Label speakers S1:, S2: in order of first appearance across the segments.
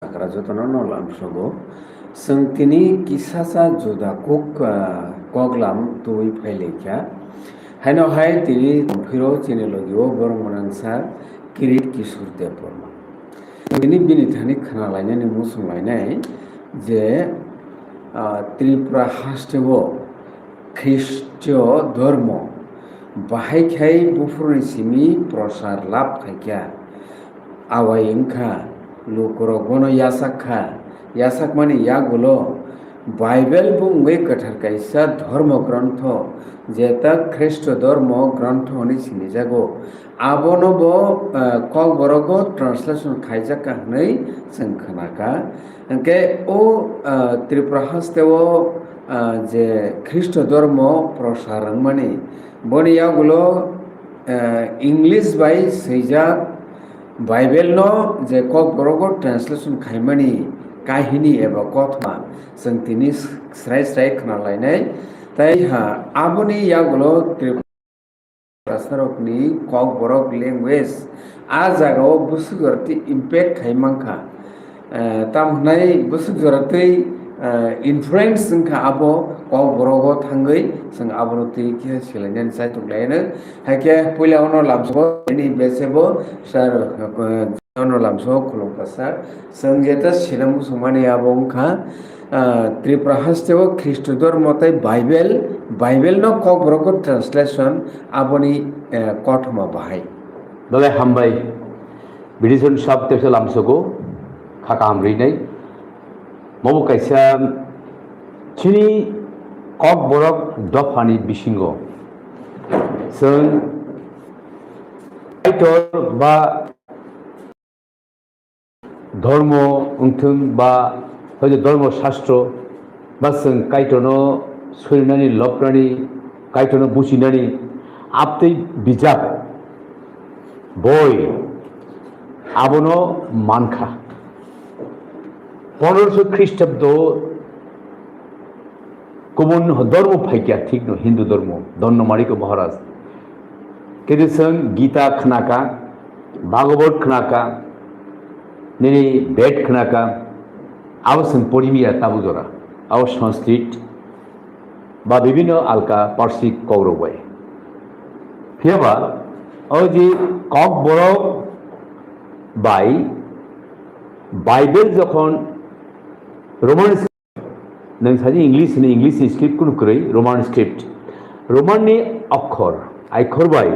S1: Rajotono no lamsogo sengtini kisasa joda koklam tui phailekya haino hai tini phiro chinelogio borongmanangsa kirit kishur deborma tini binithani khanalainani musunglainai je Tripura hasteo খ্রিস্টীয় ধর্ম বাহাইখাই বুফুরনি সিমি প্রসার লাভ খাইকা away ইংখা লুকরগনো याsak মানে ইয়াগুলো Bible বুংবে কঠার কাইসা ধর্ম গ্রন্থ যেটা খ্রিস্ট ধর্ম গ্রন্থ হনি সিনিজাগো আবনব কক বরগ ট্রান্সলেশন খাইজাকা হनै जों खोनाका এনকে ও ত্রিপুরা হাস্তেও যে খ্রিস্ট ধর্ম প্রসারং মানে বনিয়াগুলো ইংলিশ বাই সৈজাক বাইবেল नो जे কক বরগ ট্রান্সলেশন খাইমানি কাহিনী एबा कथा जों तिनि स्राय स्राय खोनालायनाय ताई हा आबनि यागुलो त्रिपुरानि কক বরগ ল্যাঙ্গুয়েজ आ जागाव बुसुगरति इम्पैक्ट खाइमांखा तामनाय बुसुगरति इनफ्लुएंस जोंखा आबो কক বরগ थांगै जों आबरति के सिलायनाय साइतुलायनो हाके पुलावनो लामसो नि बेसेबो सार ono lamso khulongpasa जों जेता सिलाम सुमानि आबंखा त्रिपुरा हास्तेव ख्रिस्ट धर्मताय बाइबेल नो কক বরগ ट्रांसलेशन आबनि कथमा बाहाय
S2: बले हामबाय बिदिसन सब तेस लामसोगो खाका हामरिनाय मबो कायसा चिनि কক বরগ दफानि बिसिंगो जों टाइटल बा धर्म उंथों बा हयतो धर्म शास्त्र बा जों कायटनो सोलिनानै लबनानै कायटनो बुजिनानै आपतै बिजाब बय आबनो मानखा 1500 ख्रीष्टाब्द गुबुन धर्म फाइकिया ठीक न हिंदू धर्म धन्यमारिको महाराज किन्तु जों गीता खोनाका भागवत खोनाका निनी बेद खोनाका आव जों परिमिया ताबुजरा आव संस्कृत बा विभिन्न आलका पार्सिक कौरबाय फियाबा ओ जी কক বরগ बाय बाइबेल जखन रोमान नों साजी इंग्लिश स्क्रिप्ट कुनु क्रय रोमान स्क्रिप्ट रोमाननि अक्षर आइखर बाय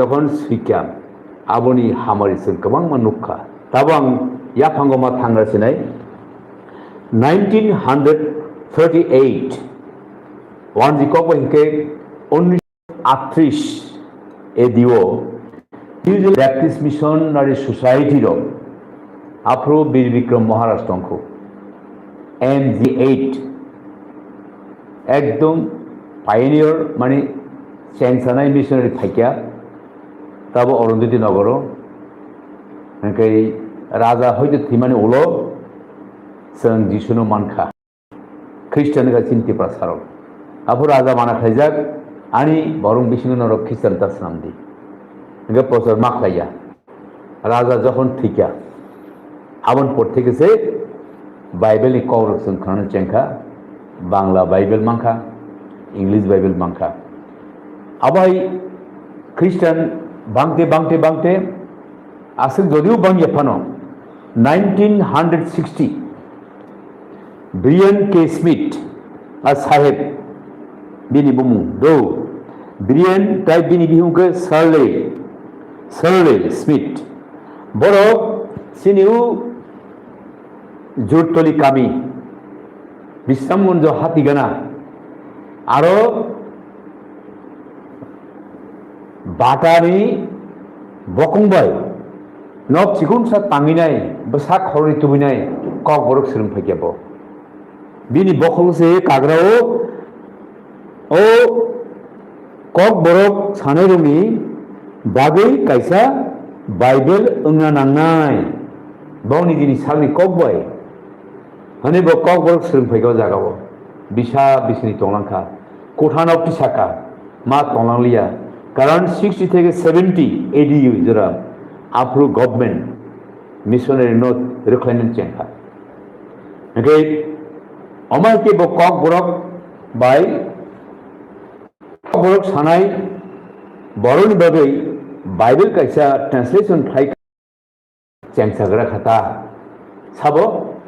S2: जखन स्विक्या आबनि हामारि जों गोबां मानुखा ताबां या फांगमा थांगासिनाय 1938 one जिकब हिंके 1938 एदिओ new Baptist missionary society रो आफ्रो बीर विक्रम महाराज टंको MG8 एकदम पायनियर माने चेंसानाय मिशनारि थाकिया ताबो अरुंधति नगर ओंकै राजा हयतो थिमानि उलो जों जिसुनो मानखा ख्रिस्टान का चिन्ति प्रसार आफो राजा माना खाइजाक आनी बरं बिसिंग नर ख्रिस्टान दास नामदि ओंकै प्रचार माखाया राजा जखन थिका आबन पर থেকে से बाइबेल नि कौर जों खाना चेंखा बांग्ला बाइबेल मांखा इंग्लिश बाइबेल मांखा आबाय ख्रिस्टान बांगते आसि जदिও बांग याफानो 1960 ब्रियन के स्मिथ आ साहेब बिनि बुमु दो ब्रियन टाइप बिनि बिहुंके सार्ले स्मिथ बरो सिनिउ जुरतली कामी बिस्रामगंज हातिगाना आरो बाटानि बकंबाय नब चिकुनसा तांगिनाय बसा खरि तुबिनाय কক বরগ सोलों फाइकेबो बिनि बखलसे काग्राओ ओ কক বরগ सानै रंनि बागै कायसा बाइबेल ओंना नांनाय बावनि दिनि सालनि কক बाय हने बो কক বরগ सोलों फाइकेबो जागावो बिसा बिसनि तंलांखा कोठानाव तिसाका मा तंलांलिया कारण 60 থেকে 70 एडी जरा आफ्रो गवर्नमेंट मिशनरी नोट रिक्लाइनिंग चेंखा Okay, omar ke bo kok borok bai kok borok sanai boroni bagai Bible kaisa translation khai chengsagra khata sabo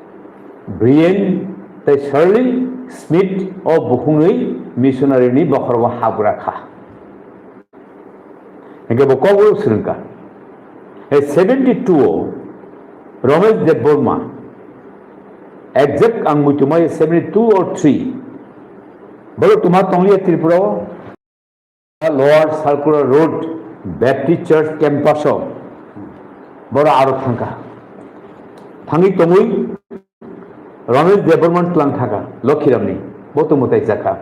S2: Brian tai Shirley Smith o bukhungui missionary ni bokhorwa habura kha ege bo kok borok srunka 72 Ramesh Dev Burma exact ang mutumai 72 or 3 bolo tuma tonglia Tripura Lower Circular Road Baptist Church campus bolo aro thangka thangi tongui Ramesh Dev Burma tlang thaka Lokhiramni bo to mutai jaka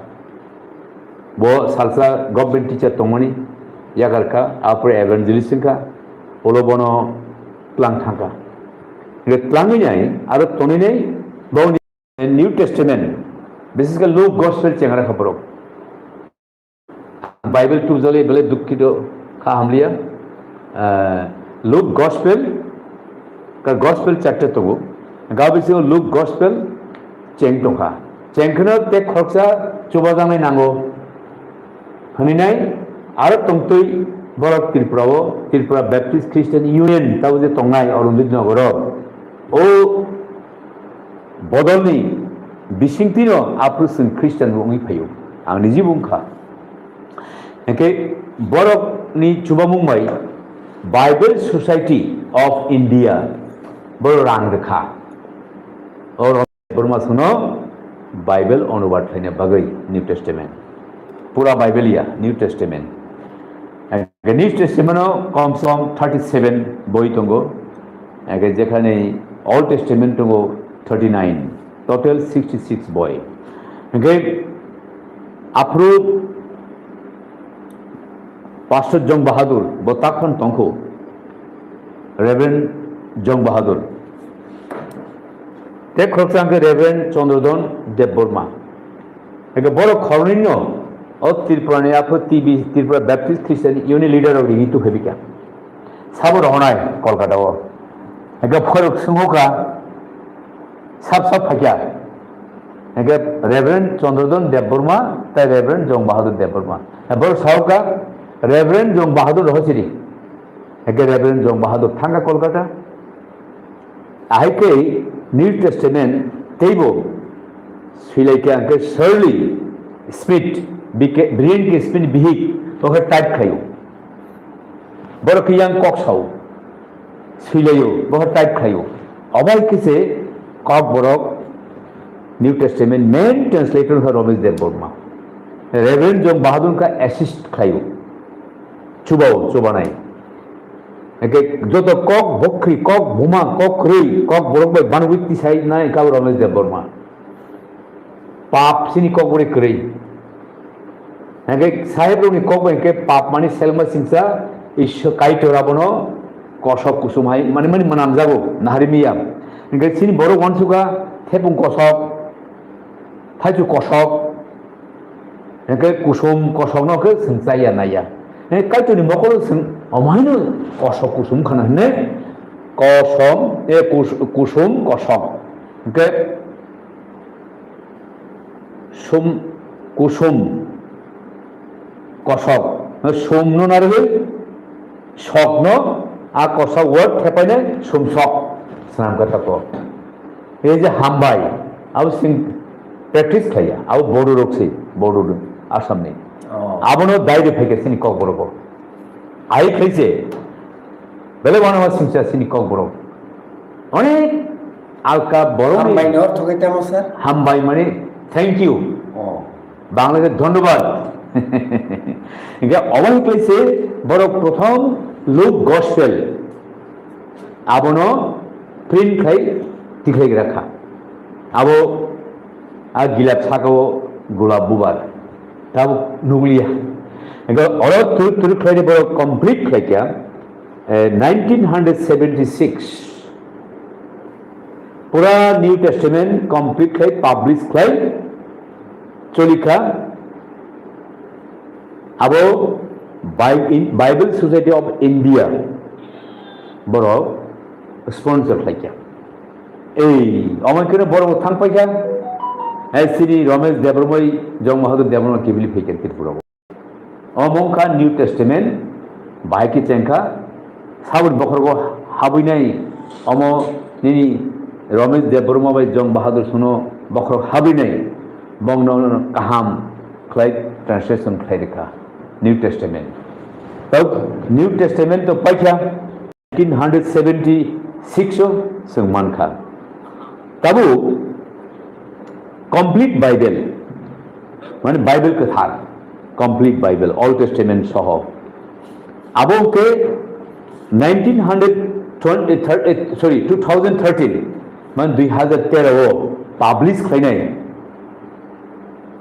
S2: bo salsa government teacher tongmani yagarka apre evangelist ka olobono tlang thangka tlangi nai aro toni nei bo New Testament basically Luke Gospel chengra khabro Bible tu jale bele dukkito kha hamliya Luke Gospel ka Gospel chapter to gabisi Luke Gospel cheng tokha chengkhno te khorsa chubajang nai nango hani nai aro tongtoi borok Tripura Baptist Christian Union tabu je tongnai Arundit Nagoro o bodolni bisingtino aprusun Christian bungi phayo ang niji bungkha eke borok ni chubamungmai Bible Society of India boro rang dekha or Burma suno Bible অনুবাদ খাইনে বাগৈ New Testament pura Bible ya New Testament eke New Testament কম সম 37 বই tongo eke যেখানে Old Testament tongo 39 total 66 boy okay approve Pastor Jong Bahadur botakhon tongko Reverend Jong Bahadur te khorchangke Reverend Chandrodon Dev Burma eke boro khorninno o Tripurani apro Tripura Baptist Christian Union leader of the to hebika sabo rohnai Kolkata o eke phorok sunghoka sab phakya eke Reverend Chandrodon Dev Burma ta Reverend Jong Bahadur Dev Burma bor sauka Reverend Jong Bahadur hochiri eke Reverend Jong Bahadur thanga Kolkata aike New Testament table silaike anke Shirley Smith Brian ke Smith bihik oke type khayo bor kiyang kok sau silayo bor type khayo abai kise kok borok New Testament main translator है Ramesh Dev Burma Reverend Jong Bahadur का assist खायो चुबा नहीं जो तो Kock भोखरी Kock भूमा Kock खरी Kock बोरक भाई बानविक side ना का Ramesh Dev Burma पाप सिनी कॉक बोरे करी साहेब लोग कॉक भाई के पाप मानी सेल्मा सिंसा ईश्वर काई टोरा बनो कौशक कुसुम हाई मानी मानी मनाम जागो नाहरी मिया सिनी बोरो वंशुका थेपुं कौशक थाइजु कौशक कुसुम कौशक न के संसाया नाया काइटोनि मकल सं अमाइनो कौशक कुसुम खाना ने कौशम कुसुम कौशक के सुम कुसुम कौशक सोमनो नारे शकनो आ कौशक वर्ड थेपाइने सुमसक स्नाम कथाको ए जे हामबाय आउ सिं practice khaya au bodo rokse bodo asam ni abono daire pheke sini kok boroko ai khaise bele bana ma sincha sini kok borok onek alka boro
S1: hambai no thokete mo sir
S2: hambai mane thank you বাংলাকে ধন্যবাদ অবাই কইছে বড় প্রথম look gospel আবনো print খাই তিখাই রাখা আবো আর গিলাপ ছাকাও গোলাপ বুবার তাও নুগলিয়া অর তুর খাইলে বড় কমপ্লিট খাইকা 1976 পুরা নিউ টেস্টামেন্ট কমপ্লিট খাই পাবলিশ খাই চলিকা আবো বাইবেল সোসাইটি অফ ইন্ডিয়া বড় স্পন্সর খাইকা এই অমাইকের বড় থাং পাইকা শ্রী রমেশ দেবরময় জং বাহাদুর Debbarma কেবিলি ফেকের Tripura অমংখা new testament বাহাইকি চেংখা Sabur বখরগো হাবুইনাই Om Nini Ramesh Debbarma by জং বাহাদুর सुनो बखर हाबिनाय बंगनो काहाम क्लाइड ट्रांसलेशन क्लाइडका न्यू टेस्टामेंट तब न्यू टेस्टामेंट तो पाइखा 1976 जों मानखा तबु कंप्लीट बाइबल माने बाइबल के Thar complete Bible all testament सह अब के 2013 मान 2013 पब्लिश खाई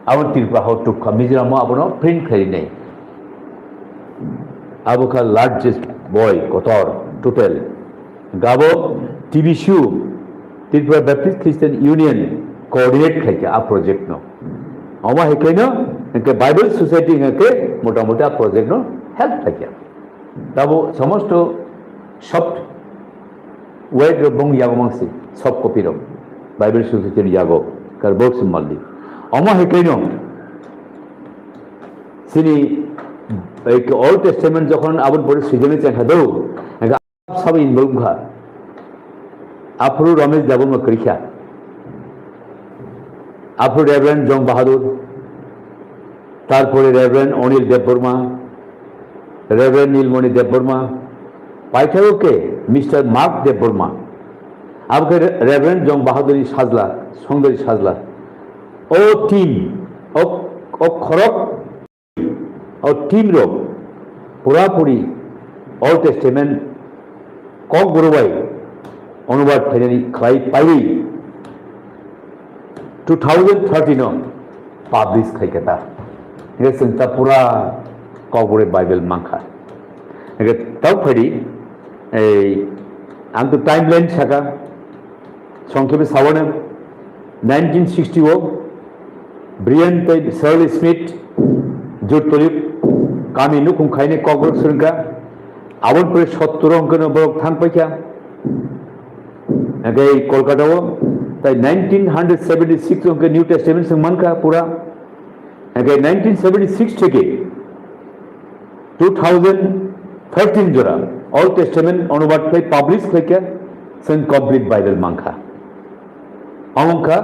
S2: अब त्रिपुरा हो टुका मिजोराम अब प्रिंट खाई अब का लार्जेस्ट बॉय कोतर टोटल गाबो TV show Tripura Baptist Christian Union coordinate खाई आ प्रोजेक्ट नो अमा हेकेनो इनके बाइबल सोसाइटी के मोटा मोटा प्रोजेक्ट नो हेल्प खाई तब समस्त सफ्ट वेट बंग यागो मांगसी सब कपि रम बाइबल सोसाइटी यागो कर बोक्स मल्ली अमा हेकेनो सिनी एक ओल्ड टेस्टामेंट जखन आबन परे सिजने चेखा दो सब इनवॉल्व खा आफरु रमेश देबबर्मा करिखा आफरु रेवरेंड जंग बाहादुर तारपरे रेवरेंड अनिल देबबर्मा रेवरेंड नीलमणि देबबर्मा पाइथाओ के मिस्टर मार्क देबबर्मा अब के रेवरेंड जंग बहादुर साजला सुंदरी साजला ओ टीम ओ खरक और टीम रो पूरा पूरी ऑल टेस्टामेंट कक गुरुबाई अनुवाद फाइनाली खाई पाई 2013 पब्लिश खाईकेता ये संता पूरा कक गुरे बाइबल मांखा ये तब फड़ी आं तो टाइमलाइन साका संक्षेपे सावने 1960 ब्रियन सर्ल स्मिथ जुट तलिप कामी नुकुम खाइने ककब्रक सुरंगा आबन पर 70 अंकन बरक थां पाइखा एके कलकाता ताई 1976 अंक न्यू टेस्टामेंट जों मानखा पूरा एके 1976 থেকে 2013 जोरा ऑल टेस्टामेंट अनुवाद खाई पब्लिश खाइका जों कंप्लीट बाइबल मांखा अमंखा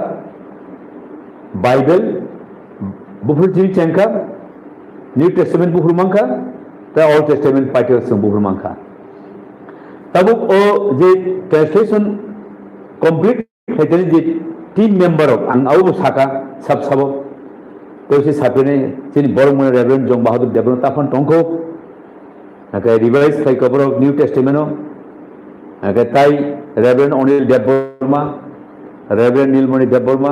S2: बाइबल बुफुर जिन चेंखा न्यू टेस्टामेंट बुफुर मांखा ता ऑल टेस्टामेंट पाइटर जों बुफुर मांखा तब ओ जे ट्रांसलेशन कंप्लीट खाइतनि जे टीम मेंबर आं आवबो साका सब सबो तोसे सापेने जिनि बरमन रेवरेंड जंग बाहादुर देबन ताफन टंको एके रिवाइज खाइ कबर न्यू टेस्टामेंट एके ताई reverend Anil Debbarma reverend Nilmani Debbarma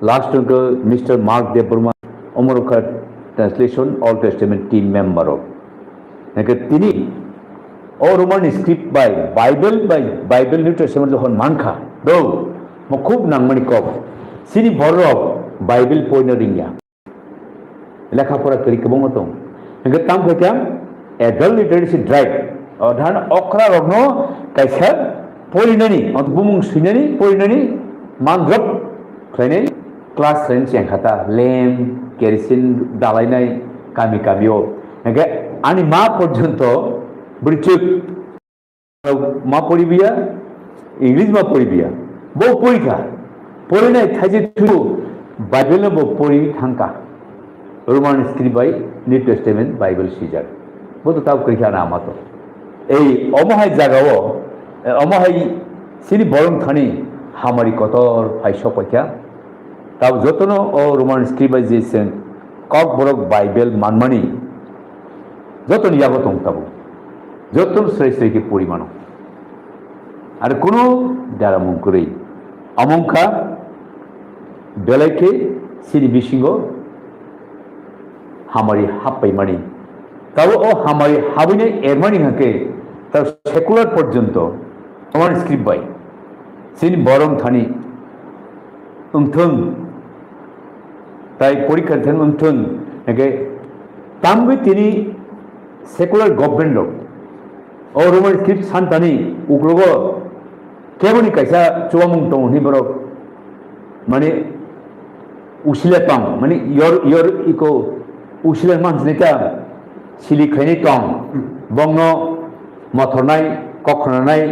S2: last उनको मिस्टर मार्क देबबर्मा अमरका translation old testament team member एके तिनी ओ रोमान स्क्रिप्ट बाय बाइबल न्यू टेस्टामेंट जखन मानखा दो म खूब नांगमणि कब सिनि बरक बाइबल पयनो रिंगा लेखापड़ा करि कबंग दं एके ताम फेकाम एडल्ट लिटरेसी ड्राइव अधान अखरा रगनो कायसा पयननि बुमुं सुइननि पयननि मानद्रब खायनै क्लास रेन चेंखाता लेम केरोसिन दालायनाय गामि गामियाव एके आनि मा पर्यन्त ब्रिटिक मा पढ़िबिया इंग्लिश मा पढ़िबिया बो परीक्षा पढ़िनाय थाइजे थु बाइबल बो पढ़ि थांका रोमान स्क्रिप्ट बाय न्यू टेस्टामेंट बाइबल सीजर बो तो ताव करिखा ना मातो এই অমহাই জায়গাও অমহাই সিনি বরং থানি हामारी कतर फाइस पयखा तब जतनो ओ रोमान स्क्रिप्ट बाय जेसन कक बरक बाइबल मानमानी जतन यागो दं ताबो जतन स्रै स्रैके परिमाण आरो कोनो दारामुं करै अमंखा बेलायके सिनि बिसिंगो हामारी हाबबायमानि ताबो ओ हामारी हाबैनाय एरमानि हाके तार सेकुलार पर्यन्त रोमान स्क्रिप्ट बाय सिनि बरं थानी उंथों ताई परीक्षा थें उंथों एके तामबे तिनी सेकुलर गवर्नमेंट लो और रोमान स्क्रिप्ट सानतानी उग्रगो केबोनी कैसा चुवामुंग दं नि बरक माने उसिले तंग माने योर इको उसिले मानसनि का सिलि खैनि तंग बंगनो मथरनाय कखनाय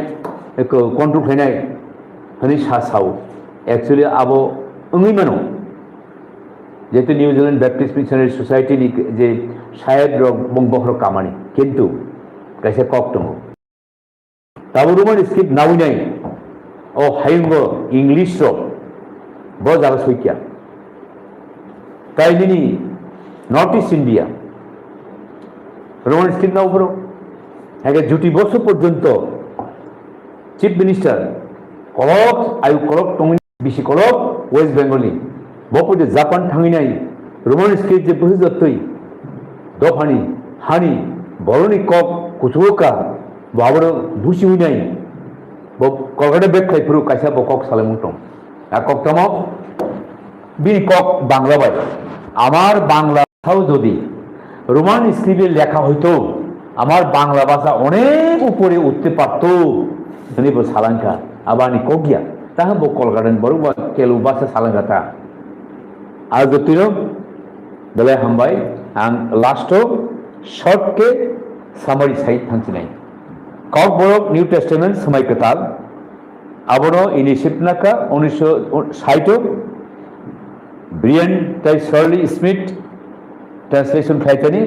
S2: एको कन्ट्रोल खैनाय हनि सासाव एक्चुअली आबो ओंगै मानो जेतु निउजिलैंड बैप्टिस्ट मिशनारी सोसाइटी नि जे शायद बंबहर कामानी किंतु कैसे कक दं ताबो रोमान स्क्रिप्ट नाविनाय ओ हायंगो इंग्लिश रो बो जागा सैकिया ताइनि north east India Roman script नावबरो एके जुटी बसो पर्यंत चीफ मिनिस्टर कलक आयु कलक तंग बिसि कलक वेस्ट बेंगलनि बपजे जापान थांगिनाय रोमान स्क्रिप्ट जे बहजतै दफानि हानि बरनि कक कुचुका बाबर बुसि हुइनाय ब कलकाता बेक खाइफुरु काइसा बकक सालामु दं आ कक तम बिनि कक बांला बाय आमार बांला थाव जदि रोमान स्क्रिप्टे लेखा हयतो আমার বাংলা ভাষা অনেক উপরে উঠতে পারত তিনি বল সালাঙ্কা আবানি কগিয়া তাহা বকল গার্ডেন বড় কেলু ভাষা সালাঙ্কাতা আর যতির বেলায় হামবাই আং লাস্ট শর্ট কে সামারি সাইড থাকছি নাই কক বড় নিউ টেস্টামেন্ট সময় কেতাল আবনো ইনিশিপনাকা 1960 ব্রিয়ান তাই শার্লি স্মিথ ট্রান্সলেশন খাইতানি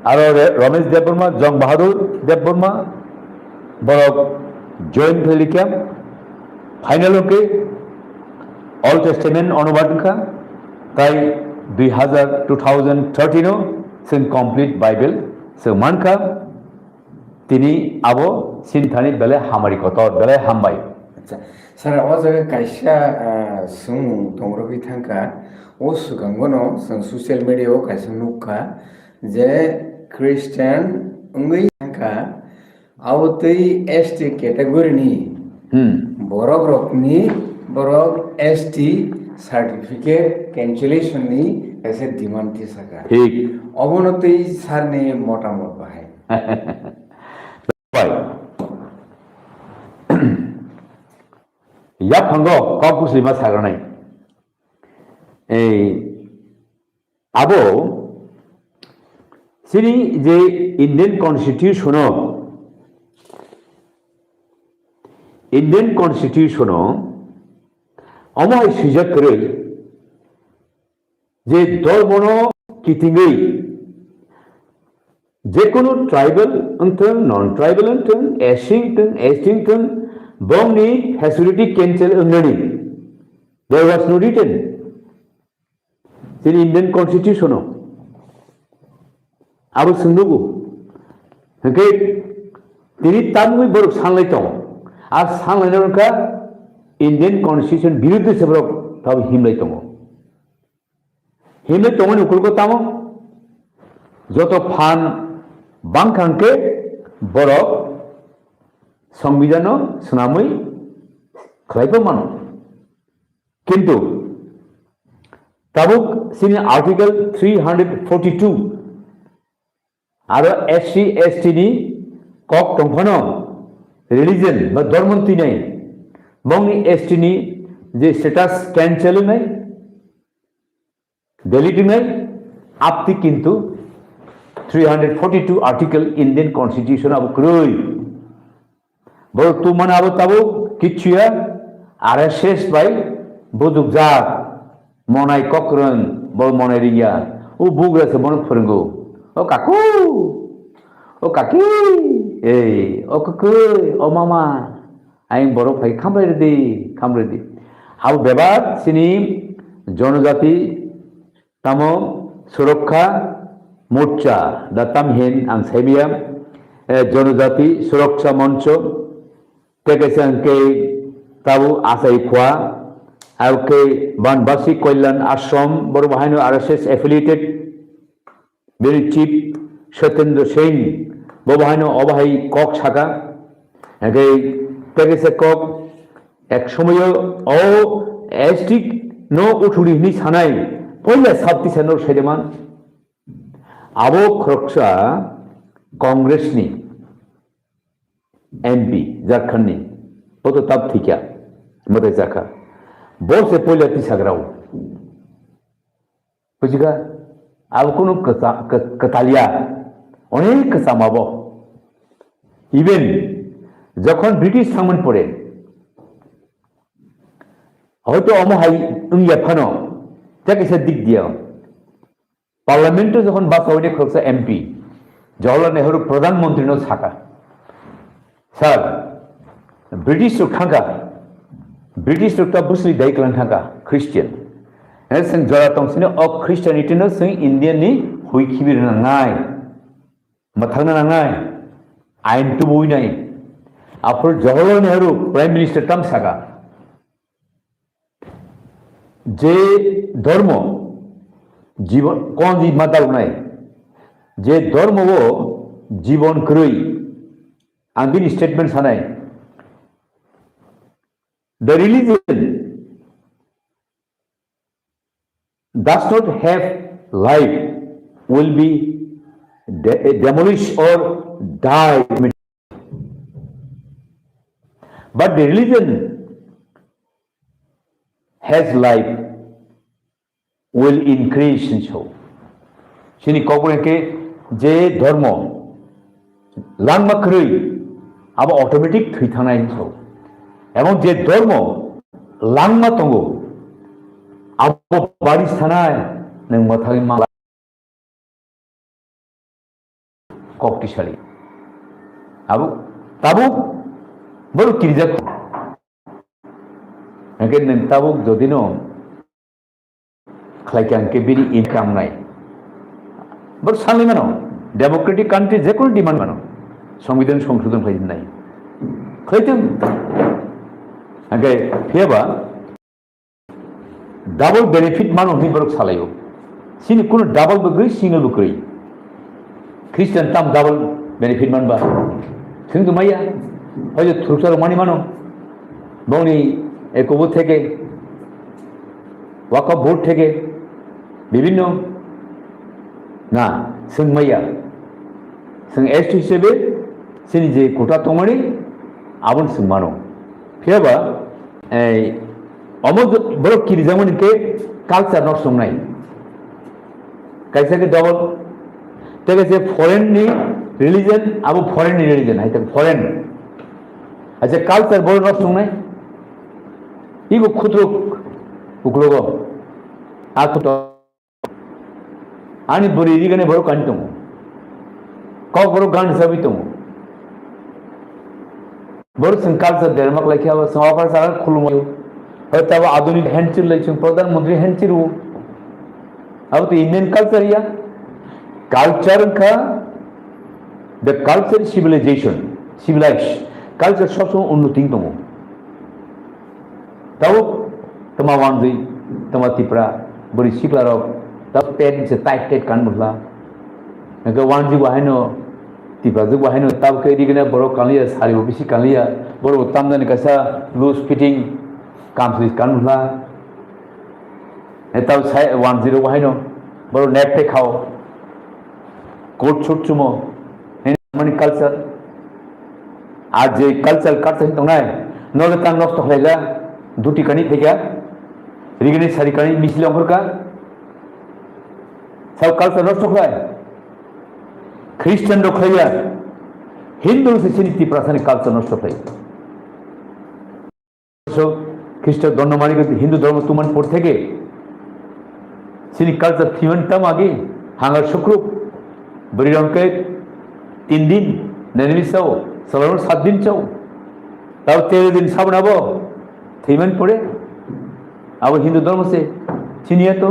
S2: আর রমেশ দেববর্মা জং বাহাদুর দেববর্মা বড় জয়েন্ট ভেলিকাম ফাইনালকে অল টেস্টামেন্ট অনুবাদকা তাই 2013 जों कमप्लीट बाइबल जों मानखा তিনি আবো সিনথানি বেলে হামারি কত বেলে হামবাই
S1: আচ্ছা স্যার ও জায়গা কাইসা সুং দংরবি থাকা ও সুগাঙ্গনো जों ससियेल मिडियायाव काइसा नुखा जे ख्रिस्टियान उंगै थांखा आवतै एसटी कैटेगरीनि बरक रकनि बरक एसटी सार्टिफिकेट कैंसिलेशननि एसे डिमांड थिसाका
S2: ठीक
S1: अबनतै सारनि मतामत बाहाय
S2: बाय या फंगो ककुसलिमा सागरनाय ए आबो सिनि जे इंडियन कन्स्टिट्यूशन अमाय सुजात करे जे दलबन किथिंगै जेकुनु ट्राइबल अंथों नन ट्राइबल अंथों एस्टिंगथों बंगनि फेसिलिटी कैंसिल अंगनि देयर वाज नो रिटन जोंनि इंडियन कन्स्टिट्यूशनाव आबो सोंनोगौ हंके दिनै तामुइ बरक सानलाय दं आरो सानलायनायखा इंडियन कन्स्टिट्यूशन बिरुद्ध सेबरक ताबो हिमलाय दं उकुलको तामो যত ফান বাংখাंके बरक संविधान सुनामै खलायबो मानो किंतु ताबुक सिनि आर्टिकल 342 आरो एससी एसटी नि कक दंफानो रिलीजन बा धर्मन्ति नै बंगनि एसटी नि जे स्टेटास कैंसिल नै डिलीट नै आपति किंतु 342 आर्टिकल इंडियन कन्स्टिट्यूशन अब क्रोई बड़ तू मन अब तब किछुया आरएसएस बाय बुजुग जात मनाय कक्रन बड़ मनाय रिया ओ बुग्रासे बन फोरंगो ओ काकी ए ओ ककु ओ मामा आइ बड़ फाइ खामरेदि अब बेबार सिनि जनजाति तामो सुरक्षा मोर्चा दातामहेन आं साइबिया जनजाति सुरक्षा मंच तेकेसंके ताबु आसाई खुआ आउके बनवासी कल्याण आश्रम बरबाहानो आरएसएस एफिलिएटेड बेनि चीफ सत्येंद्र सिंह बरबाहानो अबाहाई कक साका एके तेकेसे कक एक समय ओ एसटी नो उठुरी नि सानाय पहिले साबति सेनर सेदेमान आबो खरक्सा कांग्रेसनि MP झारखंडनि hото tab thikya mate jaka bor se pole ti sagrao bujiga al kono katalia onek samabo even যখন ব্রিটিশ থামন পড়ে হয়তো অমহাই উইয়া ফানো যাকে সে দিক দিয়া পার্লামেন্টে যখন বাসাউডে খরচা এমপি জওহরলাল নেহরু প্রধানমন্ত্রী নো থাকা স্যার ব্রিটিশ লোক থাকা ব্রিটিশ লোকটা বুসলি দায়িত্ব থাকা খ্রিস্টান जों जरातंसिनो अ ख्रिस्टियानिटिनो जों इन्डियानि हुइखिबिर नांनाय मथांनो नांनाय आइन तो बयनाय after Jawaharlal Nehru prime minister तम सागा जे धर्म जीवन कौन जी माता उनाय जे धर्म वो जीवन क्रय आं बिनि स्टेटमेंट सानाय the religion does not have life will be demolished or die. But the religion has life will increase in so. Sini kau punya ke je dharma langma kerui aba automatic thithana in so. Emang je dharma langma tunggu abo baris thanai nang mathagi mala koktisali abu tabu baru kirjak again nang tabu jodino khlaikan ke biri income nai baru sanli mano democratic country je kono demand mano সংবিধান সংশোধন খাই নাই খাইতেন আগে ফেবা double benefit মান হই বরক সালাইও সিনি কোন double বগৈ single বগৈ খ্রিস্টান তাম ডাবল বেনিফিট মানবা जों তো মাইয়া হয়তো থুরসার মানি মানো বউনি একব থেকে ওয়াকফ বোর্ড থেকে বিভিন্ন না जों মাইয়া जों एसटी হিসেবে সিনি যে কোটা তমানি আবন जों মানো ফেবা এই অমদ বড় কিরি যেমন কে কালচার নষ্ট নাই কাইসাকে ডবল থেকে যে ফরেন নি রিলিজন আবু ফরেন নি রিলিজন হাইতে ফরেন আচ্ছা কালচার বড় নষ্ট নাই ইগো ক্ষুদ্র উকলগ আকুত আনি বড় ইরিগানে বড় কান্তম ক বড় গান সাবিতম বড় সং কালচার দেরমাক লাইখা সমাপার সারা খুলময় হয়তো আধুনিক হ্যান্ডচিল লাইছেন প্রধানমন্ত্রী হ্যান্ডচিল अब तो इंडियन कल्चर या कल्चर का the culture civilisation civilise culture सब उन्नति दङ तब तमा वानजै तमा तिप्रा बरि सिक्लार तब पेन से टाइट टाइट कान मुला नगे वानजि बाहायनो तिप्रा जु बाहायनो तब के दिगने बरो कालिया सारि बिसि कालिया बरो तामदानि कासा लूज फिटिंग कामस्लिस कान मुला तब 10 बाहायनो बरो नेट पे खाओ कोट छुट चुमो माने कल्चर आज जे कल्चर काटसेन तंनाय नले तां नष्ट खलायगा दुटी कानि फेगा रिगनि सारि कानि मिसिलां फरका सब कल्चर नष्ट खलाय ख्रिस्टान रखलाया हिंदू से सिनिति प्रासानि कल्चर नष्ट खलाय सो ख्रिस्टान धर्ममानि हिंदू धर्म तुमान पड़ থেকে सिनी कल्चर थीमन तम आगे हांगर शुक्रुप बड़ी रंके 3 दिन नैनिमी सौ सलर 7 दिन चौ तब 13 दिन साबन आबो थीमन पड़े अब हिंदू धर्म से चिनिया तो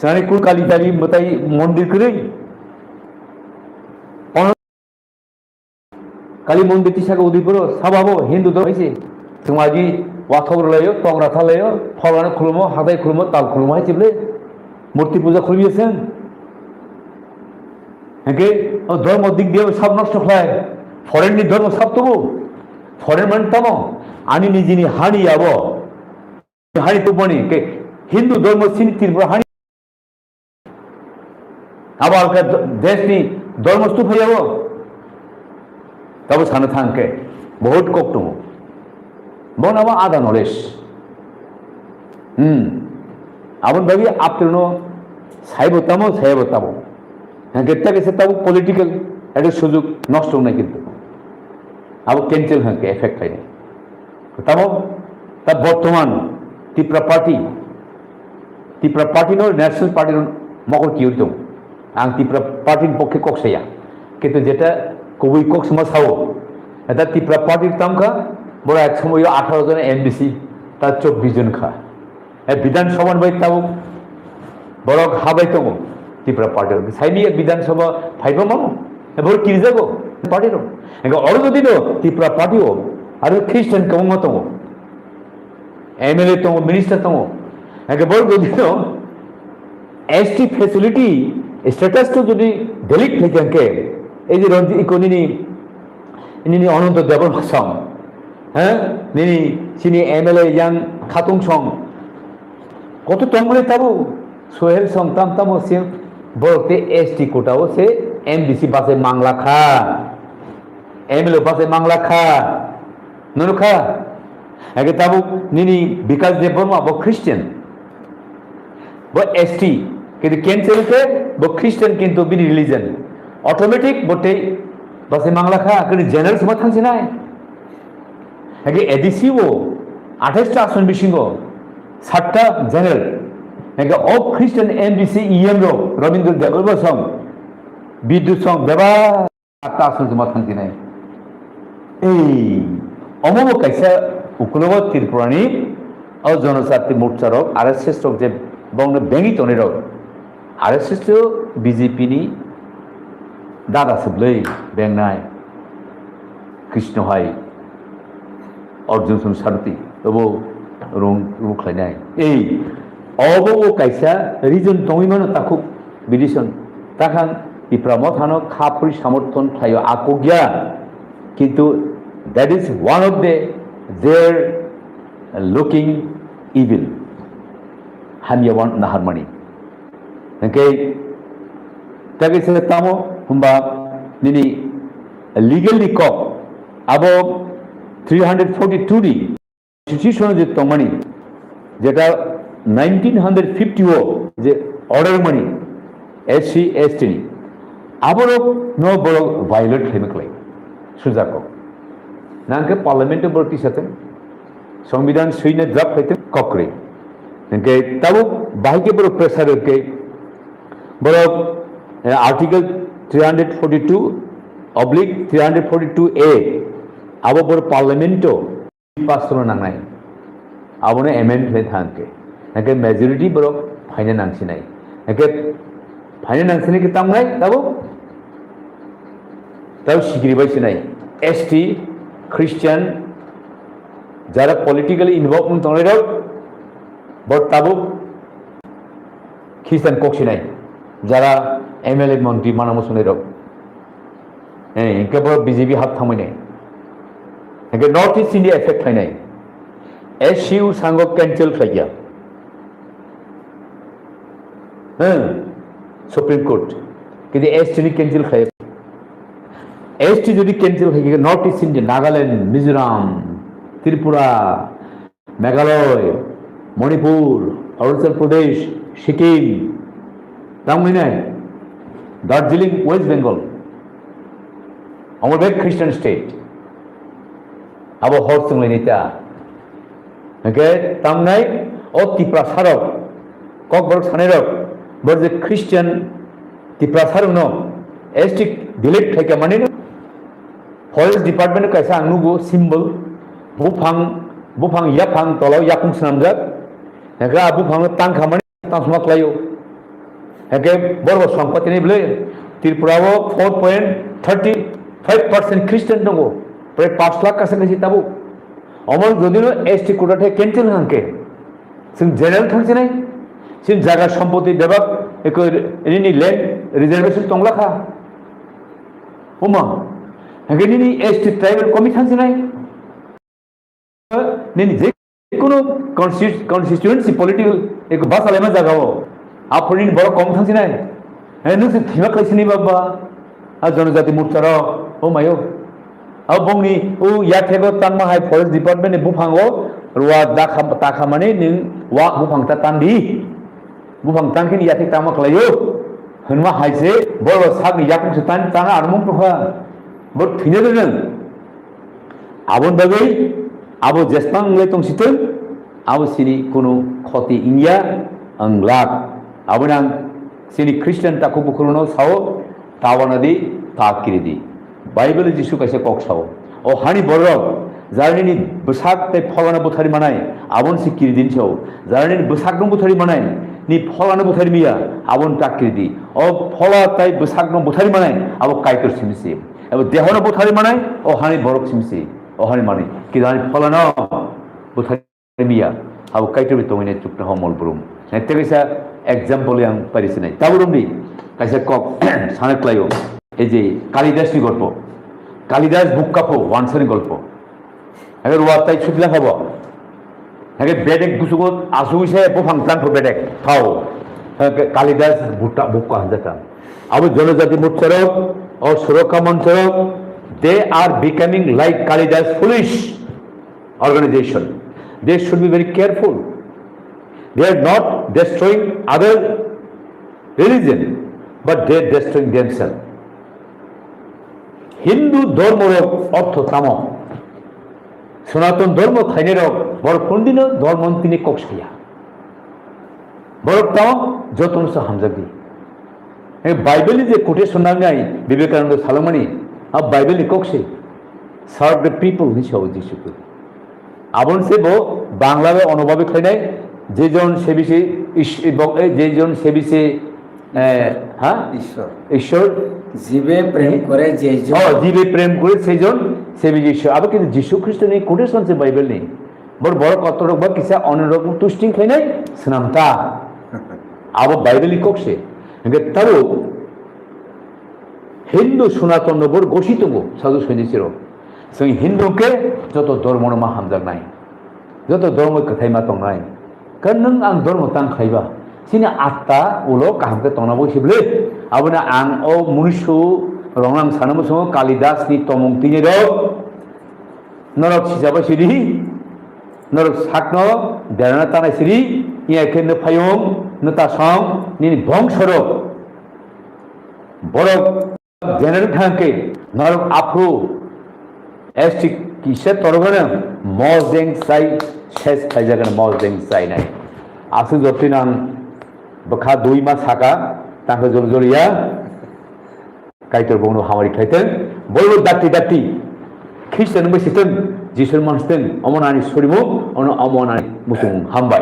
S2: सारे कुल काली ताली बताई मंदिर करे काली मंदिर तिसाके उदिपुरो साबाबो हिंदू धर्म से समाजी वाथौर लायो तंग्राथा लायो फलाना खुलुमो हादाय खुलुमो ताल खुलुमो हायसिबले मूर्ति पूजा खुलिएছেন একে ধর্ম দিক দিয়ে সব নষ্ট হয় ফরেন নি ধর্ম সব তবু ফরেন মান তম আনি নিজিনি হানি আব হানি তো বনি কে হিন্দু ধর্ম সিনিতির পুরো হানি আবার কে দেশ নি ধর্ম স্তূপ হয়ে যাব তবে সানা থাঙ্কে বহুত কক্তম Bonama ada knowledge. Abon bagi apno saibotamo. Kita kese tahu political ada sujuk নষ্ট নাই কিন্তু আবার ক্যান্সেল হয় এফেক্ট হয় না তাও তা বর্তমান ত্রিপুরা পার্টি নো ন্যাশনাল পার্টির মকর কি হইতো আং ত্রিপুরা পার্টির পক্ষে কক্সাইয়া কিন্তু যেটা কবি কক্স মাসাও এটা ত্রিপুরা পার্টির তামখা বড় এক সময় 18 জন এমবিসি তার 24 জন খা বিধানসভার বাই তাও বড় হাবাইতো ত্রিপুরা পার্টির সাইনি বিধানসভা ফাইবা মানো বড় কি যাবো পার্টির অরদিনও ত্রিপুরা পার্টিও আর খ্রিস্টান কমঙ্গ তম এমএলএ তম মিনিস্টার তম বড় দিনও এসটি ফেসিলিটি স্ট্যাটাসটা যদি ডিলিট থেকে এই যে রঞ্জিত ইকোনিনি নিনি অনন্ত দেবর সং হ্যাঁ নিনি চিনি এমএলএ ইয়াং খাতুং সং কত তমলে তাবো সোহেল সং তামতামো সে বড়তে এসটি কোটাও সে এমবিসি বাসে মাংলা খা এমএলএ বাসে মাংলা খা নুনু খা আগে তাবো নিনি বিকাশ দেব বর্মা ব খ্রিস্টান ব এসটি কিন্তু ক্যান্সেল কে ব খ্রিস্টান কিন্তু বিনি রিলিজন অটোমেটিক বটে বাসে মাংলা খা কিন্তু জেনারেল সময় থাকছে না আগে এডিসিও 28টা আসন বিশিঙ্গ 7টা জেনারেল আগে অফ খ্রিস্টান এমবিসি ইএমরো রবীন্দ্র দেববর্ম সং বিদ্যুৎ সং দেবা 7টা আসন জমা থাকছে না এই অমম কাইসা উকুলব ত্রিপুরানি ও জনজাতি মোর্চারক আরএসএস রক যে বংন বেঙ্গি তনিরক আরএসএস বিজেপি নি দাদা সবলাই বেংনাই কৃষ্ণহাই অর্জুন সিং সারথী তবু রং রুখলাইনাই এই অবো কাইসা রিজন তমিমানো তাকু বিডিশন তাখান ইপ্রাম থানো খাপুরি সমর্থন থাইও আকগিয়া কিন্তু that is one of their looking evil hamya want naharmani okay tage se tamo humba nini legally cop abo 342 di constitution je tomani jeta 1950 o je order money SC ST aboro no boro violate chemical sujako নাকে পার্লামেন্টে ভর্তি সাথে সংবিধান সৈন্য draft হইতে ককরে নাকে তাবো বাহিকে বড় pressure কে বড় আর্টিকেল 342/342A আবো বড় পার্লামেন্টও পাস করো নাঙাই আবনে এমেন্ড হয়ে থাকে নাকে মেজরিটি বড় ফাইনে নাংসি নাই নাকে ফাইনে নাংসি নাকি তামনাই তাবো তাও শিগরি বাইছে নাই এসটি খ্রিস্টান যারা পলিটিক্যালি ইনভলভমেন্ট তনেরাও বট তাবো খ্রিস্টান কক্ষি নাই যারা এমএলএ মন্ত্রী মানামসনেরাও হ্যাঁ একে বড় বিজেপি হাত থামাই নাই একে নর্থ ইস্ট ইন্ডিয়া এফেক্ট হয় নাই এসইউ সাঙ্গ ক্যান্সেল খাইয়া হ্যাঁ সুপ্রিম কোর্ট কিন্তু এসটি ক্যান্সেল খাই এসটি যদি ক্যান্সেল হয়ে গিয়ে north east India Nagaland Mizoram Tripura Meghalaya Manipur Arunachal Pradesh Sikkim তামই নাই দার্জিলিং ওয়েস্ট বেঙ্গল আমার বেগ খ্রিস্টান স্টেট আবো হর সঙ্গে নিতা ওকে তামনাই ও ত্রিপুরা সারক ককবরক সানেরক বড় যে খ্রিস্টান ত্রিপুরা সারক ন এসটি ডিলিট থেকে মানে ফরেস্ট ডিপার্টমেন্ট कैसा आंगनुगो सिम्बल बुफां याफां तलाव याफुं सनामजाक हेगा बुफां तांखा माने तांसमाख्लायो हेगे बर्ग सम्पत्ति नि बले त्रिपुराओ 4.35% ख्रिस्टान दंगो प्राय 5 लाख कासे कासे ताबो अमर जदिनो एसटी कोटाथे कैंसिल हांके जों जेनेरेल थांसि नाय जों जागा सम्पत्ति देबाक एको इनि लैंड रिजर्वेशन तंगलाखा ओमा हेगेनि एसटी ट्राइबल कमिशन से नहीं नहीं जे कोनो कॉन्स्टिट्यूएंसी पॉलिटिकल एक बस आले में जगह हो आप फुनी बड़ कम थांसि नहीं हे नु से थिमा कैसे नहीं बाबा आ जनजाति मोर्चा रो ओ मायो Abongni yathego tanmahai forest department ni bufango ruwa takamani ning wa bufang ta tandi bufang tangkin yathek tama klayo hunma haise boro sagni yakung se tan tanga armung proha bor thine den abon bagai abo jespang le tong situng abo sini kono khoti ingya anglak abonang sini Christian ta kubukuruno sao tawanadi takiridi Bible Jisu kaise kok sao o hani borok jarni ni besak te pholana buthari manai abon si kiridin sao jarni ni besak dong buthari manai ni pholana buthari miya abon takiridi o phola tai besak dong buthari manai abo kaitor simsi abo dehona buthari manai o hani borok simsi o hani mani ki jani pholana buthari miya abo kaitor bitongine chukna homol burum nete kaisa example yang parisinai taburum ni kaise kok saneklayo এই যে কালিদাসী গল্প কালিদাস বুক কাপো ওয়ানসানি গল্প আগে রুয়াতাই ছুটলা খাব আগে বেডেক গুসুগত আসুইছে বুফাং তানফো বেডেক খাও কালিদাস বুটা বুক কাহাজাটা আবু জনজাতি মোচ্চারক ও সুরক্ষা মঞ্চরক they are becoming like Kalidas foolish organisation they should be very careful they are not destroying other religion but they are destroying themselves Hindu ধর্মের অর্থ তাম সনাতন ধর্ম খাইনের বড় কোনদিন ধর্ম তিনি কক্সাইয়া বড় তাম যতন হামজাগি বাইবেলি যে কোটেশন নাই বিবেকানন্দ সালমানি আর বাইবেলি কক্সে সার্ভ দ্য পিপল হিসাবে যিশু আবন সে বাংলায় অনুভাবে খাইনাই যেজন সে বিষয়ে যেজন সে বিষয়ে হ্যাঁ ঈশ্বর
S1: জীবে প্রেম করে
S2: জীবে প্রেম করে সেইজন সেবি যিশু আবার কিন্তু যিশু খ্রিস্ট নেই কোটেশন সে বাইবেল নেই বড় বড় কতরক বা কিসা অন্যরকম তুষ্টিং খাই নাই স্নামতা আবার বাইবেলি কক্ষে তারও হিন্দু সনাতন বড় ঘোষিত সাধু সৈনিক সেই হিন্দুকে যত ধর্ম মা হামজাক নাই যত ধর্ম কথাই মা তং নাই কারণ নং আং ধর্ম তাং খাইবা sini atta ulo kaham ke tonabo sible abuna ang o munishu rongang sanamu songo Kalidas ni tomong tini do norok sijaba siri norok sakno derana tanai siri iya kendo payung nata song nini bong sorok borok general thangke norok apru esti kise torogana mozeng sai ses khaijagana mozeng sai nai asu jotinang baka dui ma saka tangka jol jolia kaitor bongno hamari khaiten bolbo dati Christian besiten jisur mansten omonani surimu ono omonani musung hambai